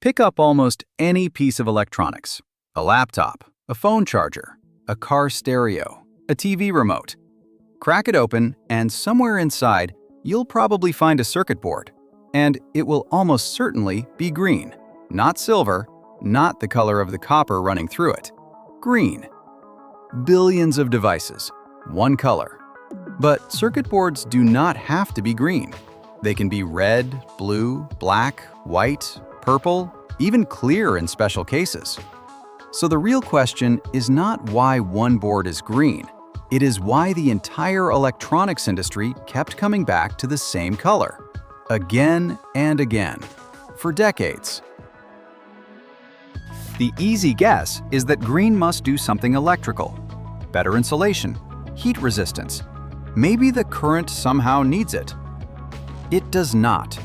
Pick up almost any piece of electronics: a laptop, a phone charger, a car stereo, a TV remote. Crack it open, and somewhere inside, you'll probably find a circuit board. And it will almost certainly be green. Not silver, not the color of the copper running through it. Green. Billions of devices, one color. But circuit boards do not have to be green. They can be red, blue, black, white, purple, even clear in special cases. So the real question is not why one board is green. It is why the entire electronics industry kept coming back to the same color, again and again, for decades. The easy guess is that green must do something electrical. Better insulation, heat resistance. Maybe the current somehow needs it. It does not.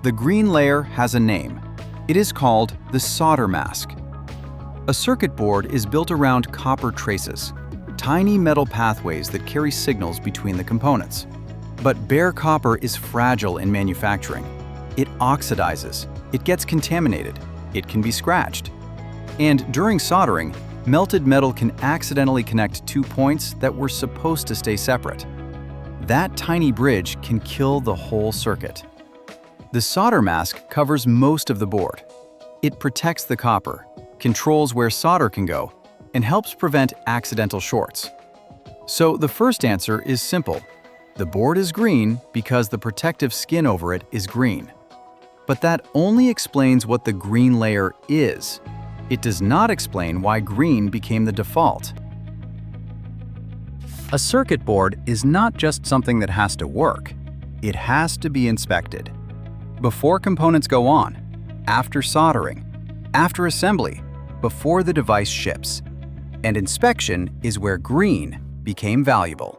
The green layer has a name. It is called the solder mask. A circuit board is built around copper traces, tiny metal pathways that carry signals between the components. But bare copper is fragile in manufacturing. It oxidizes, it gets contaminated, it can be scratched. And during soldering, melted metal can accidentally connect two points that were supposed to stay separate. That tiny bridge can kill the whole circuit. The solder mask covers most of the board. It protects the copper, controls where solder can go, and helps prevent accidental shorts. So the first answer is simple. The board is green because the protective skin over it is green. But that only explains what the green layer is. It does not explain why green became the default. A circuit board is not just something that has to work. It has to be inspected. Before components go on, after soldering, after assembly, before the device ships. And inspection is where green became valuable.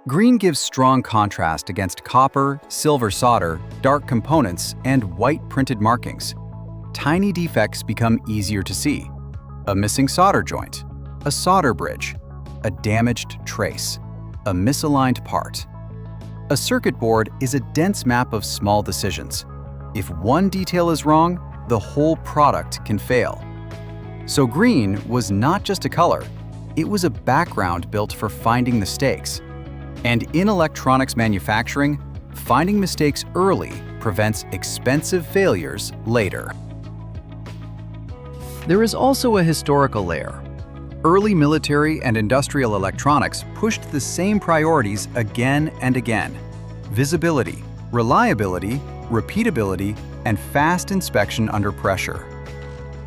Green gives strong contrast against copper, silver solder, dark components, and white printed markings. Tiny defects become easier to see. A missing solder joint, a solder bridge, a damaged trace, a misaligned part. A circuit board is a dense map of small decisions. If one detail is wrong, the whole product can fail. So green was not just a color, it was a background built for finding mistakes. And in electronics manufacturing, finding mistakes early prevents expensive failures later. There is also a historical layer. Early military and industrial electronics pushed the same priorities again and again: visibility, reliability, repeatability, and fast inspection under pressure.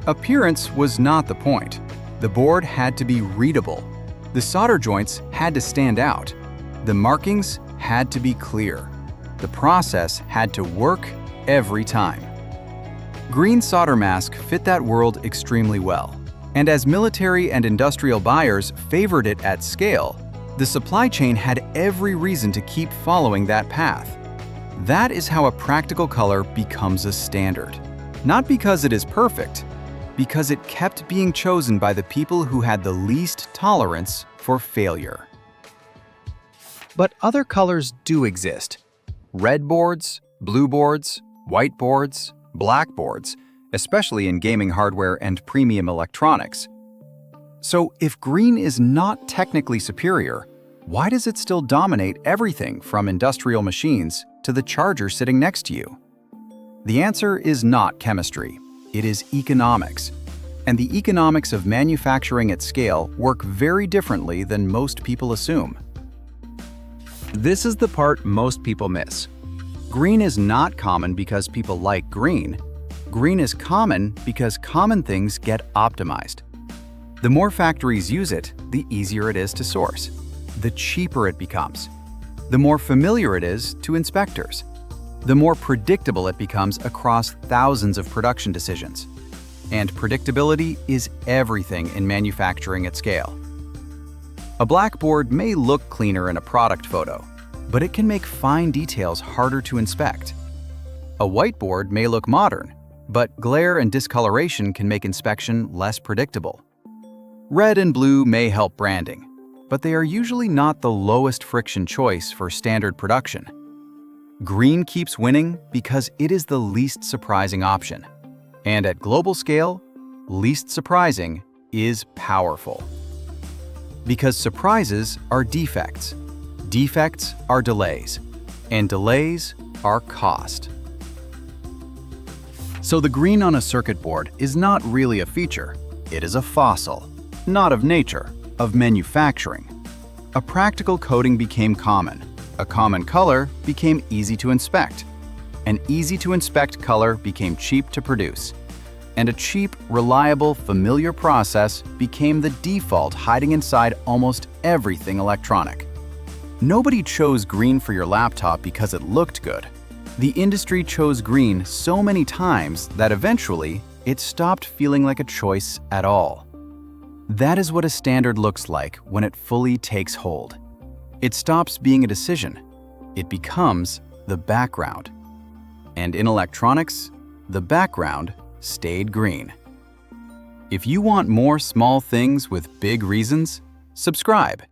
Appearance was not the point. The board had to be readable. The solder joints had to stand out. The markings had to be clear. The process had to work every time. Green solder mask fit that world extremely well. And as military and industrial buyers favored it at scale, the supply chain had every reason to keep following that path. That is how a practical color becomes a standard. Not because it is perfect, because it kept being chosen by the people who had the least tolerance for failure. But other colors do exist. Red boards, blue boards, white boards, black boards, especially in gaming hardware and premium electronics. So if green is not technically superior, why does it still dominate everything from industrial machines to the charger sitting next to you? The answer is not chemistry. It is economics. And the economics of manufacturing at scale work very differently than most people assume. This is the part most people miss. Green is not common because people like green. Green is common because common things get optimized. The more factories use it, the easier it is to source. The cheaper it becomes. The more familiar it is to inspectors. The more predictable it becomes across thousands of production decisions. And predictability is everything in manufacturing at scale. A black board may look cleaner in a product photo, but it can make fine details harder to inspect. A whiteboard may look modern, but glare and discoloration can make inspection less predictable. Red and blue may help branding, but they are usually not the lowest friction choice for standard production. Green keeps winning because it is the least surprising option. And at global scale, least surprising is powerful. Because surprises are defects, defects are delays, and delays are cost. So the green on a circuit board is not really a feature. It is a fossil, not of nature, of manufacturing. A practical coating became common. A common color became easy to inspect. An easy-to-inspect color became cheap to produce. And a cheap, reliable, familiar process became the default hiding inside almost everything electronic. Nobody chose green for your laptop because it looked good. The industry chose green so many times that eventually it stopped feeling like a choice at all. That is what a standard looks like when it fully takes hold. It stops being a decision. It becomes the background. And in electronics, the background stayed green. If you want more small things with big reasons, subscribe.